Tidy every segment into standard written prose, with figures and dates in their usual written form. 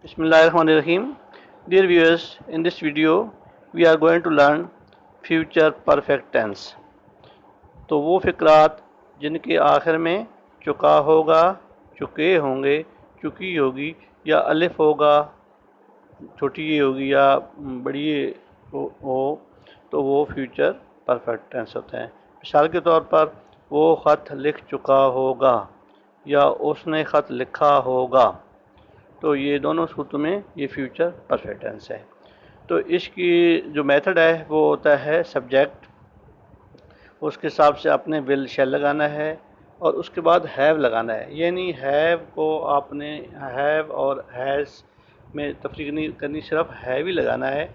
Bismillahirrahmanirrahim. Dear viewers, in this video we are going to learn future perfect tense. तो वो फ़िक्रात जिनके आखिर में चुका होगा, चुके होंगे, चुकी होगी या अलिफ होगा, छोटी ये होगी या बड़ी ये हो तो वो फ्यूचर परफेक्ट टेंस होते हैं। मिसाल के तौर पर वो ख़त लिख चुका होगा या उसने ख़त लिखा होगा, तो ये दोनों सूरतों में ये फ्यूचर परफेक्ट टेंस है। तो इसकी जो मेथड है वो होता है सब्जेक्ट, उसके हिसाब से आपने विल शैल लगाना है और उसके बाद हैव लगाना है। यानी हैव को आपने हैव और हैज़ में तफरीक नहीं करनी, सिर्फ हैव ही लगाना है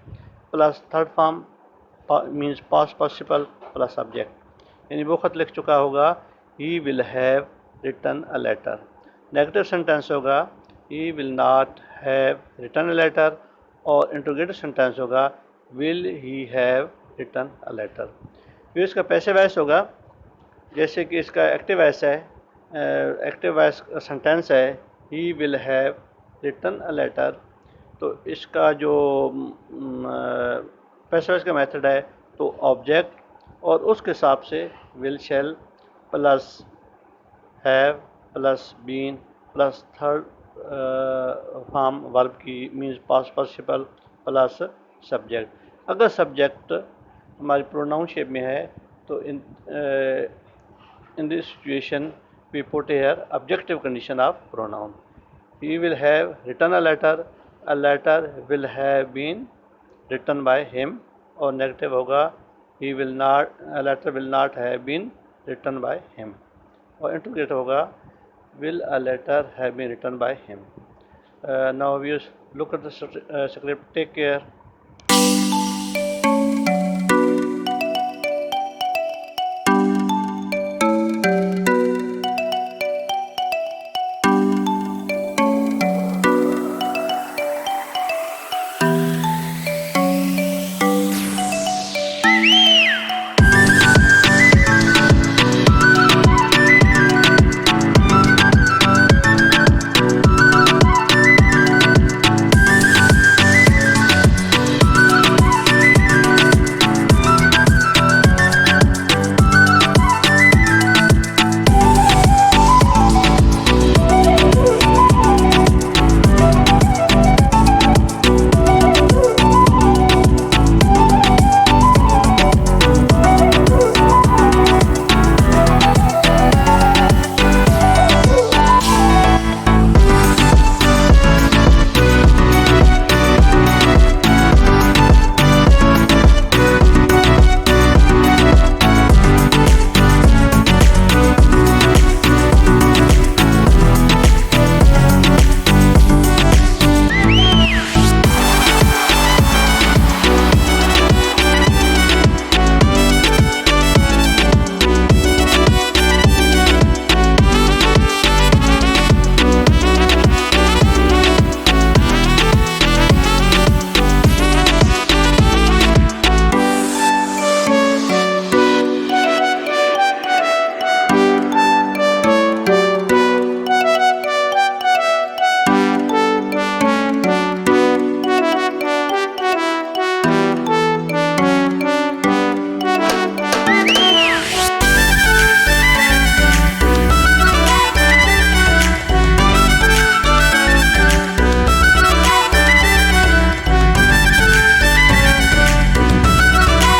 plus third form means past participle plus subject. यानी वो ख़त लिख चुका होगा, he will have written a letter. Negative sentence होगा, he will not have written a letter, और इंट्रोगेटिव सेंटेंस होगा, will he have written a letter. फिर इसका पैसिव वॉइस होगा, जैसे कि इसका एक्टिव वॉइस है, एक्टिव वॉइस सेंटेंस है, he will have written a letter. तो इसका जो पैसिव वॉइस का मेथड है तो ऑब्जेक्ट और उसके हिसाब से will shall plus have plus been plus third form verb की means past participle plus subject. अगर सब्जेक्ट हमारी प्रोनाउन शेप में है तो in this situation we put here objective condition of pronoun. He will have written a letter will have been written by him, और negative होगा, he will not, a letter will not have been written by him, और interrogative होगा, will a letter have been written by him. Now viewers, look at the script. Take care.